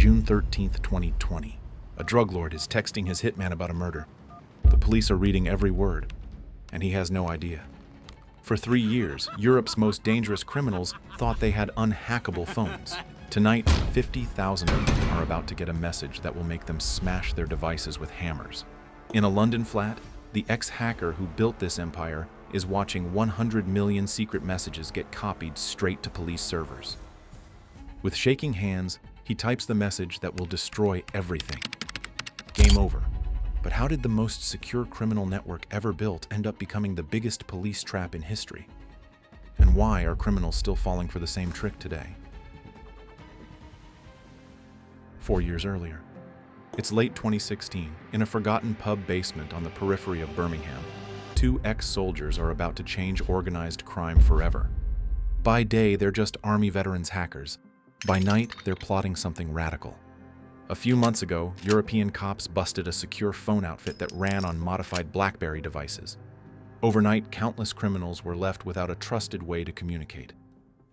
June 13th, 2020. A drug lord is texting his hitman about a murder. The police are reading every word, and he has no idea. For 3 years, Europe's most dangerous criminals thought they had unhackable phones. Tonight, 50,000 of them are about to get a message that will make them smash their devices with hammers. In a London flat, the ex-hacker who built this empire is watching 100 million secret messages get copied straight to police servers. With shaking hands, he types the message that will destroy everything. Game over. But how did the most secure criminal network ever built end up becoming the biggest police trap in history? And why are criminals still falling for the same trick today? 4 years earlier. It's late 2016. In a forgotten pub basement on the periphery of Birmingham, 2 ex-soldiers are about to change organized crime forever. By day, they're just Army veterans hackers. By night, they're plotting something radical. A few months ago, European cops busted a secure phone outfit that ran on modified BlackBerry devices. Overnight, countless criminals were left without a trusted way to communicate.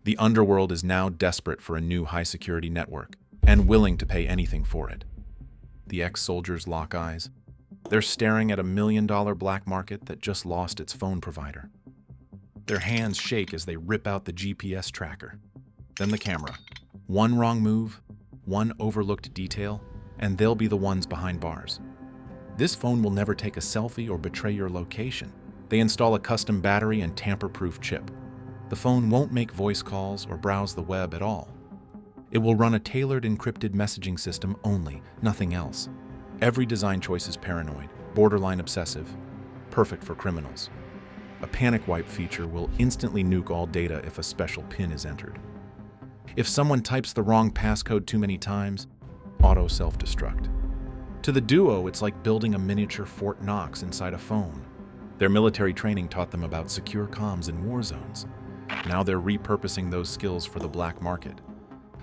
The underworld is now desperate for a new high-security network, and willing to pay anything for it. The ex-soldiers lock eyes. They're staring at $1 million black market that just lost its phone provider. Their hands shake as they rip out the GPS tracker. Then the camera. One wrong move, one overlooked detail, and they'll be the ones behind bars. This phone will never take a selfie or betray your location. They install a custom battery and tamper-proof chip. The phone won't make voice calls or browse the web at all. It will run a tailored encrypted messaging system only, nothing else. Every design choice is paranoid, borderline obsessive, perfect for criminals. A panic wipe feature will instantly nuke all data if a special PIN is entered. If someone types the wrong passcode too many times, auto self-destruct. To the duo, it's like building a miniature Fort Knox inside a phone. Their military training taught them about secure comms in war zones. Now they're repurposing those skills for the black market.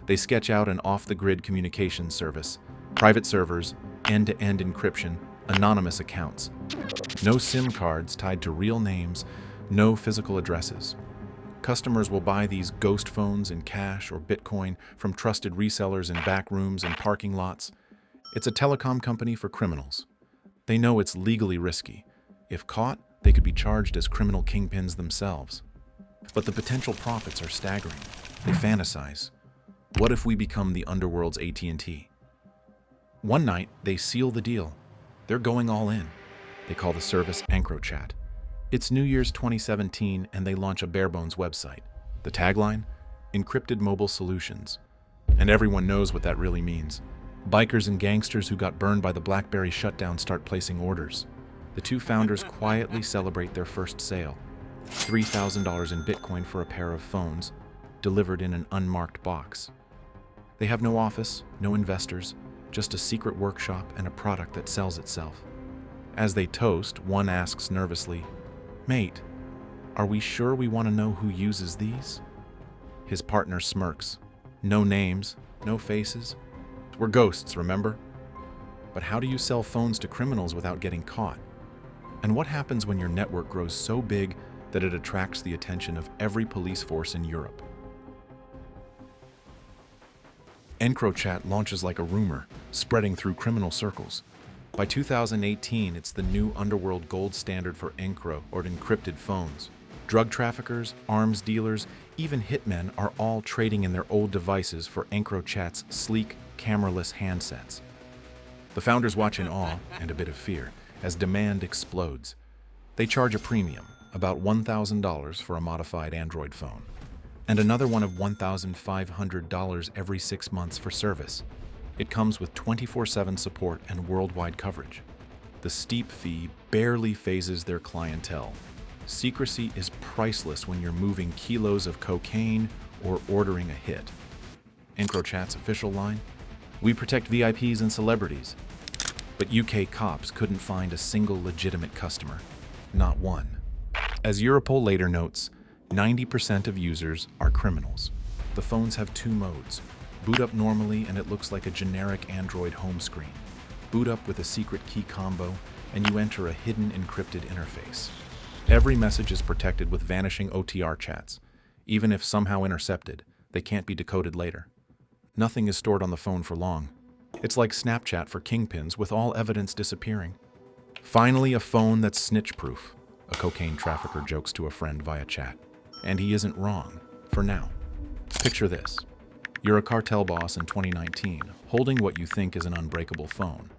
They sketch out an off-the-grid communications service, private servers, end-to-end encryption, anonymous accounts. No SIM cards tied to real names, no physical addresses. Customers will buy these ghost phones in cash or Bitcoin from trusted resellers in back rooms and parking lots. It's a telecom company for criminals. They know it's legally risky. If caught, they could be charged as criminal kingpins themselves. But the potential profits are staggering. They fantasize. What if we become the underworld's AT&T? One night, they seal the deal. They're going all in. They call the service EncroChat. It's New Year's 2017, and they launch a bare-bones website. The tagline? Encrypted Mobile Solutions. And everyone knows what that really means. Bikers and gangsters who got burned by the BlackBerry shutdown start placing orders. The 2 founders quietly celebrate their first sale. $3,000 in Bitcoin for a pair of phones, delivered in an unmarked box. They have no office, no investors, just a secret workshop and a product that sells itself. As they toast, one asks nervously, "Mate, are we sure we want to know who uses these?" His partner smirks. No names, no faces. We're ghosts, remember? But how do you sell phones to criminals without getting caught? And what happens when your network grows so big that it attracts the attention of every police force in Europe? EncroChat launches like a rumor, spreading through criminal circles. By 2018, it's the new underworld gold standard for encro, or encrypted phones. Drug traffickers, arms dealers, even hitmen are all trading in their old devices for EncroChat's sleek, cameraless handsets. The founders watch in awe and a bit of fear as demand explodes. They charge a premium, about $1,000 for a modified Android phone, and another one of $1,500 every 6 months for service. It comes with 24/7 support and worldwide coverage. The steep fee barely phases their clientele. Secrecy is priceless when you're moving kilos of cocaine or ordering a hit. EncroChat's official line? We protect VIPs and celebrities. But UK cops couldn't find a single legitimate customer. Not one. As Europol later notes, 90% of users are criminals. The phones have 2 modes. Boot up normally and it looks like a generic Android home screen. Boot up with a secret key combo and you enter a hidden encrypted interface. Every message is protected with vanishing OTR chats. Even if somehow intercepted, they can't be decoded later. Nothing is stored on the phone for long. It's like Snapchat for kingpins, with all evidence disappearing. Finally, a phone that's snitch-proof, a cocaine trafficker jokes to a friend via chat. And he isn't wrong, for now. Picture this. You're a cartel boss in 2019, holding what you think is an unbreakable phone.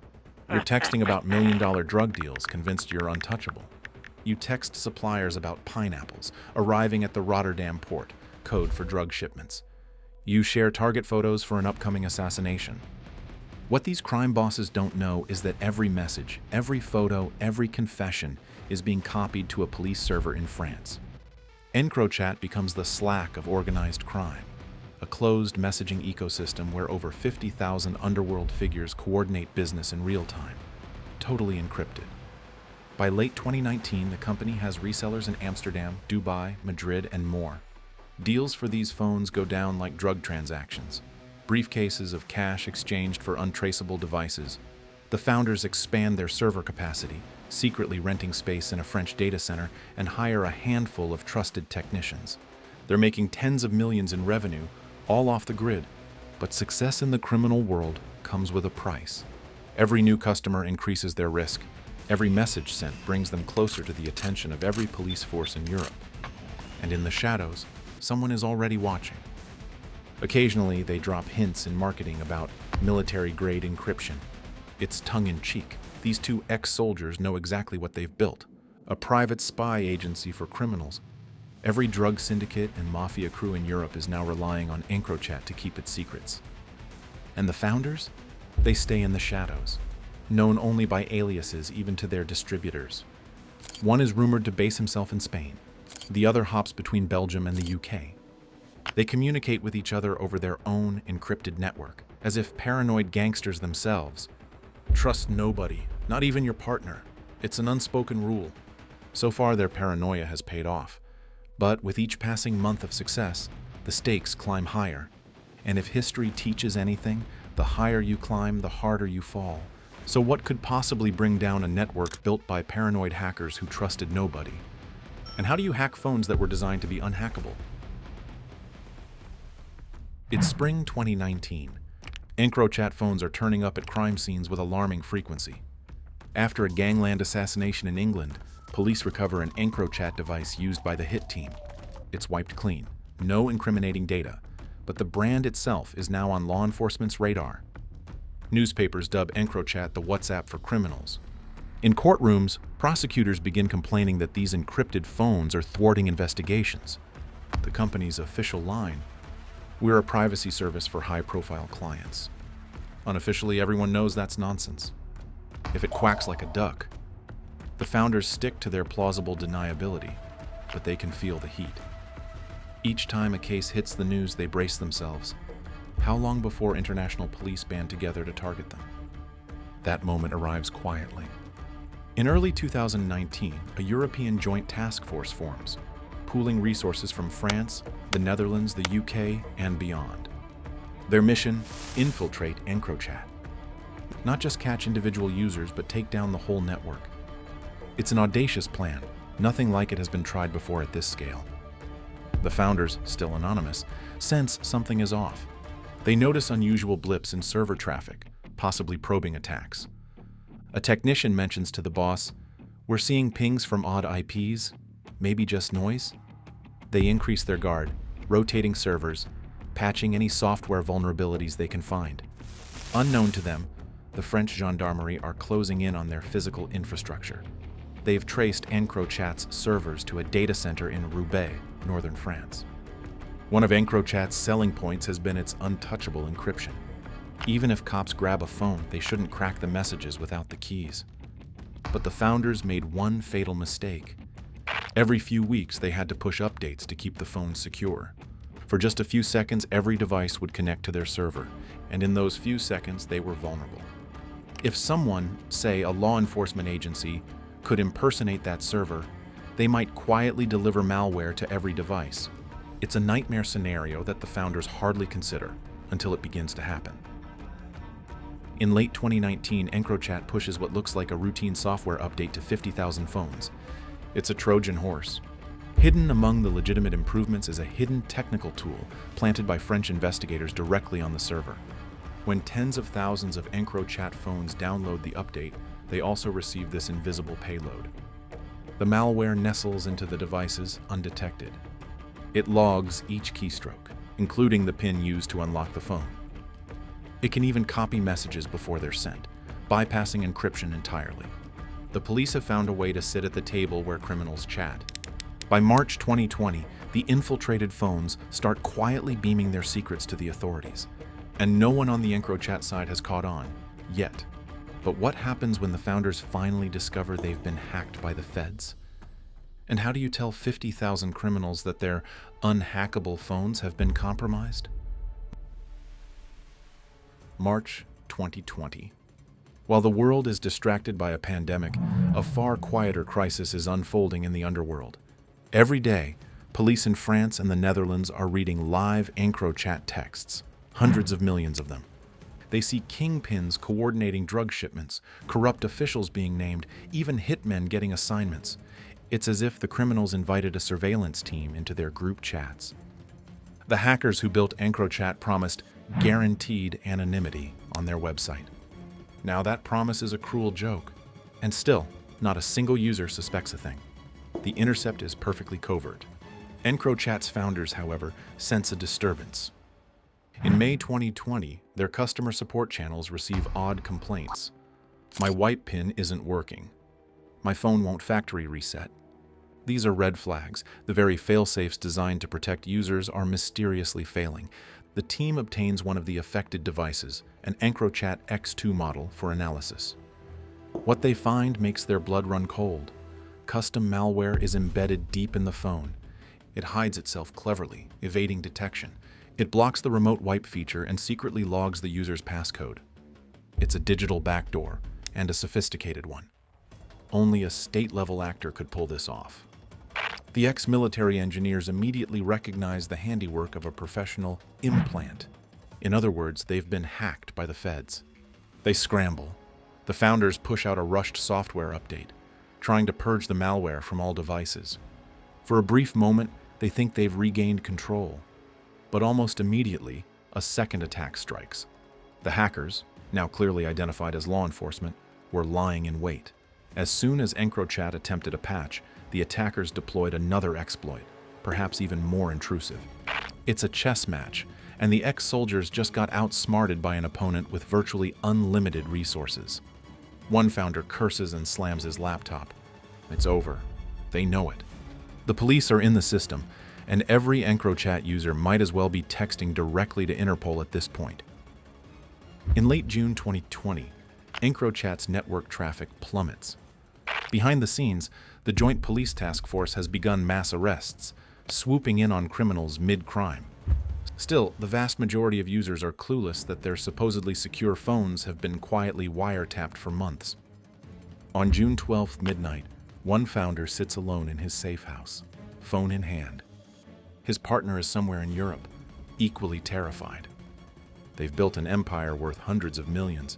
You're texting about million-dollar drug deals, convinced you're untouchable. You text suppliers about pineapples arriving at the Rotterdam port, code for drug shipments. You share target photos for an upcoming assassination. What these crime bosses don't know is that every message, every photo, every confession is being copied to a police server in France. EncroChat becomes the Slack of organized crime, a closed messaging ecosystem where over 50,000 underworld figures coordinate business in real time, totally encrypted. By late 2019, the company has resellers in Amsterdam, Dubai, Madrid, and more. Deals for these phones go down like drug transactions. Briefcases of cash exchanged for untraceable devices. The founders expand their server capacity, secretly renting space in a French data center, and hire a handful of trusted technicians. They're making tens of millions in revenue, all off the grid. But success in the criminal world comes with a price. Every new customer increases their risk. Every message sent brings them closer to the attention of every police force in Europe. And in the shadows, someone is already watching. Occasionally, they drop hints in marketing about military-grade encryption. It's tongue-in-cheek. These two ex-soldiers know exactly what they've built, a private spy agency for criminals. Every drug syndicate and mafia crew in Europe is now relying on EncroChat to keep its secrets. And the founders? They stay in the shadows, known only by aliases even to their distributors. One is rumored to base himself in Spain. The other hops between Belgium and the UK. They communicate with each other over their own encrypted network, as if paranoid gangsters themselves. Trust nobody, not even your partner. It's an unspoken rule. So far, their paranoia has paid off. But with each passing month of success, the stakes climb higher. And if history teaches anything, the higher you climb, the harder you fall. So what could possibly bring down a network built by paranoid hackers who trusted nobody? And how do you hack phones that were designed to be unhackable? It's spring 2019. EncroChat phones are turning up at crime scenes with alarming frequency. After a gangland assassination in England, police recover an EncroChat device used by the hit team. It's wiped clean, no incriminating data, but the brand itself is now on law enforcement's radar. Newspapers dub EncroChat the WhatsApp for criminals. In courtrooms, prosecutors begin complaining that these encrypted phones are thwarting investigations. The company's official line: "We're a privacy service for high-profile clients." Unofficially, everyone knows that's nonsense. If it quacks like a duck, the founders stick to their plausible deniability, but they can feel the heat. Each time a case hits the news, they brace themselves. How long before international police band together to target them? That moment arrives quietly. In early 2019, a European joint task force forms, pooling resources from France, the Netherlands, the UK, and beyond. Their mission: infiltrate EncroChat. Not just catch individual users, but take down the whole network. It's an audacious plan. Nothing like it has been tried before at this scale. The founders, still anonymous, sense something is off. They notice unusual blips in server traffic, possibly probing attacks. A technician mentions to the boss, "We're seeing pings from odd IPs, maybe just noise?" They increase their guard, rotating servers, patching any software vulnerabilities they can find. Unknown to them, the French gendarmerie are closing in on their physical infrastructure. They've traced EncroChat's servers to a data center in Roubaix, northern France. One of EncroChat's selling points has been its untouchable encryption. Even if cops grab a phone, they shouldn't crack the messages without the keys. But the founders made one fatal mistake. Every few weeks, they had to push updates to keep the phone secure. For just a few seconds, every device would connect to their server, and in those few seconds, they were vulnerable. If someone, say a law enforcement agency, could impersonate that server, they might quietly deliver malware to every device. It's a nightmare scenario that the founders hardly consider until it begins to happen. In late 2019, EncroChat pushes what looks like a routine software update to 50,000 phones. It's a Trojan horse. Hidden among the legitimate improvements is a hidden technical tool planted by French investigators directly on the server. When tens of thousands of EncroChat phones download the update, they also receive this invisible payload. The malware nestles into the devices undetected. It logs each keystroke, including the PIN used to unlock the phone. It can even copy messages before they're sent, bypassing encryption entirely. The police have found a way to sit at the table where criminals chat. By March 2020, the infiltrated phones start quietly beaming their secrets to the authorities, and no one on the EncroChat side has caught on, yet. But what happens when the founders finally discover they've been hacked by the feds? And how do you tell 50,000 criminals that their unhackable phones have been compromised? March 2020. While the world is distracted by a pandemic, a far quieter crisis is unfolding in the underworld. Every day, police in France and the Netherlands are reading live EncroChat texts, hundreds of millions of them. They see kingpins coordinating drug shipments, corrupt officials being named, even hitmen getting assignments. It's as if the criminals invited a surveillance team into their group chats. The hackers who built EncroChat promised guaranteed anonymity on their website. Now that promise is a cruel joke, and still, not a single user suspects a thing. The intercept is perfectly covert. EncroChat's founders, however, sense a disturbance. In May 2020, their customer support channels receive odd complaints. My wipe pin isn't working. My phone won't factory reset. These are red flags. The very failsafes designed to protect users are mysteriously failing. The team obtains one of the affected devices, an EncroChat X2 model, for analysis. What they find makes their blood run cold. Custom malware is embedded deep in the phone. It hides itself cleverly, evading detection. It blocks the remote wipe feature and secretly logs the user's passcode. It's a digital backdoor, and a sophisticated one. Only a state-level actor could pull this off. The ex-military engineers immediately recognize the handiwork of a professional implant. In other words, they've been hacked by the feds. They scramble. The founders push out a rushed software update, trying to purge the malware from all devices. For a brief moment, they think they've regained control. But almost immediately, a second attack strikes. The hackers, now clearly identified as law enforcement, were lying in wait. As soon as EncroChat attempted a patch, the attackers deployed another exploit, perhaps even more intrusive. It's a chess match, and the ex-soldiers just got outsmarted by an opponent with virtually unlimited resources. One founder curses and slams his laptop. It's over. They know it. The police are in the system, and every EncroChat user might as well be texting directly to Interpol at this point. In late June 2020, EncroChat's network traffic plummets. Behind the scenes, the Joint Police Task Force has begun mass arrests, swooping in on criminals mid-crime. Still, the vast majority of users are clueless that their supposedly secure phones have been quietly wiretapped for months. On June 12th midnight, one founder sits alone in his safe house, phone in hand. His partner is somewhere in Europe, equally terrified. They've built an empire worth hundreds of millions,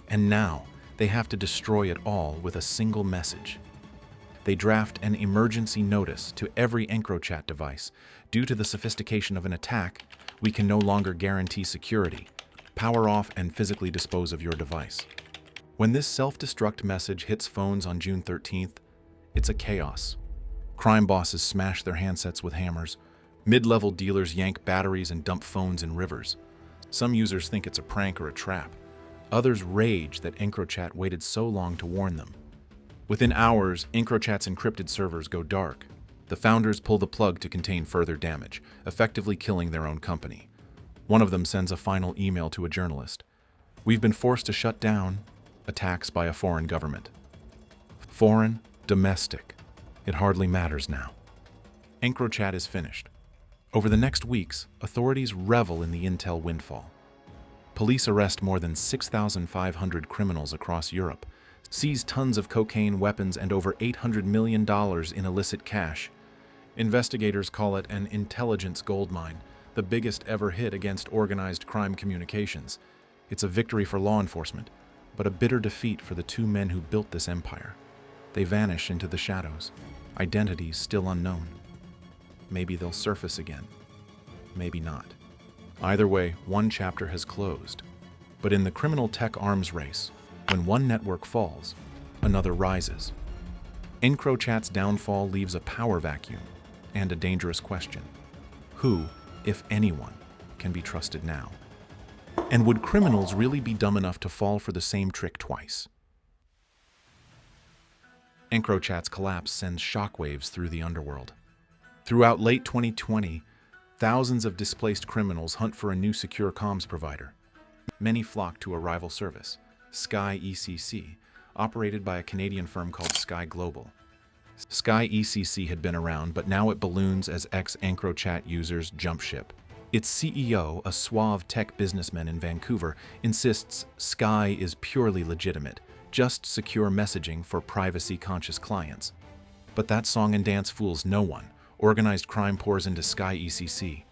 and now they have to destroy it all with a single message. They draft an emergency notice to every EncroChat device. Due to the sophistication of an attack, we can no longer guarantee security. Power off and physically dispose of your device. When this self-destruct message hits phones on June 13th, it's a chaos. Crime bosses smash their handsets with hammers. Mid-level dealers yank batteries and dump phones in rivers. Some users think it's a prank or a trap. Others rage that EncroChat waited so long to warn them. Within hours, EncroChat's encrypted servers go dark. The founders pull the plug to contain further damage, effectively killing their own company. One of them sends a final email to a journalist. We've been forced to shut down attacks by a foreign government. Foreign, domestic. It hardly matters now. EncroChat is finished. Over the next weeks, authorities revel in the intel windfall. Police arrest more than 6,500 criminals across Europe, seize tons of cocaine, weapons, and over $800 million in illicit cash. Investigators call it an intelligence goldmine, the biggest ever hit against organized crime communications. It's a victory for law enforcement, but a bitter defeat for the two men who built this empire. They vanish into the shadows. identities still unknown. Maybe they'll surface again. Maybe not. Either way, one chapter has closed. But in the criminal tech arms race, when one network falls, another rises. EncroChat's downfall leaves a power vacuum and a dangerous question. Who, if anyone, can be trusted now? And would criminals really be dumb enough to fall for the same trick twice? EncroChat's collapse sends shockwaves through the underworld. Throughout late 2020, thousands of displaced criminals hunt for a new secure comms provider. Many flock to a rival service, Sky ECC, operated by a Canadian firm called Sky Global. Sky ECC had been around, but now it balloons as ex-EncroChat users jump ship. Its CEO, a suave tech businessman in Vancouver, insists Sky is purely legitimate, just secure messaging for privacy-conscious clients. But that song and dance fools no one. Organized crime pours into Sky ECC.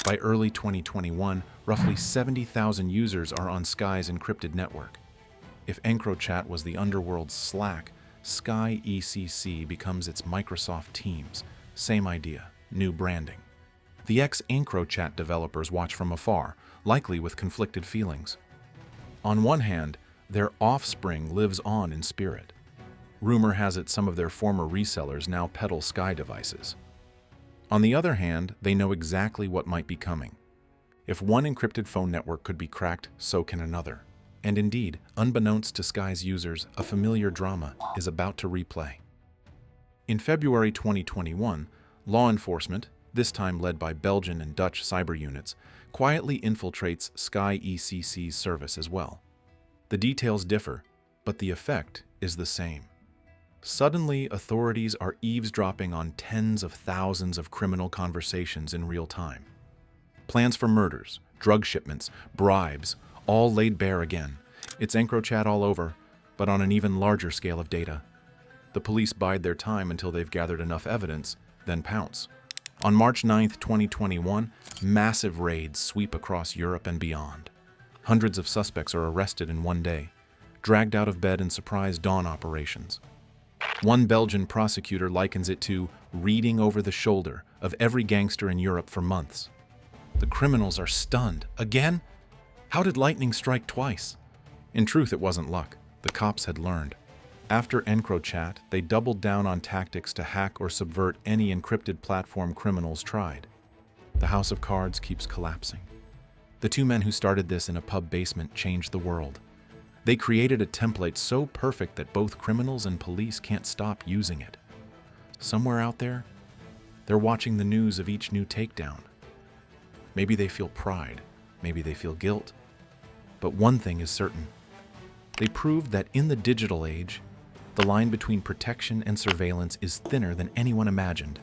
By early 2021, roughly 70,000 users are on Sky's encrypted network. If EncroChat was the underworld's Slack, Sky ECC becomes its Microsoft Teams. Same idea, new branding. The ex-EncroChat developers watch from afar, likely with conflicted feelings. On one hand, their offspring lives on in spirit. Rumor has it some of their former resellers now peddle Sky devices. On the other hand, they know exactly what might be coming. If one encrypted phone network could be cracked, so can another. And indeed, unbeknownst to Sky's users, a familiar drama is about to replay. In February 2021, law enforcement, this time led by Belgian and Dutch cyber units, quietly infiltrates Sky ECC's service as well. The details differ, but the effect is the same. Suddenly, authorities are eavesdropping on tens of thousands of criminal conversations in real time. Plans for murders, drug shipments, bribes, all laid bare again. It's EncroChat all over, but on an even larger scale of data. The police bide their time until they've gathered enough evidence, then pounce. On March 9, 2021, massive raids sweep across Europe and beyond. Hundreds of suspects are arrested in one day, dragged out of bed in surprise dawn operations. One Belgian prosecutor likens it to reading over the shoulder of every gangster in Europe for months. The criminals are stunned. Again? How did lightning strike twice? In truth, it wasn't luck. The cops had learned. After EncroChat, they doubled down on tactics to hack or subvert any encrypted platform criminals tried. The house of cards keeps collapsing. The two men who started this in a pub basement changed the world. They created a template so perfect that both criminals and police can't stop using it. Somewhere out there, they're watching the news of each new takedown. Maybe they feel pride, maybe they feel guilt. But one thing is certain. They proved that in the digital age, the line between protection and surveillance is thinner than anyone imagined.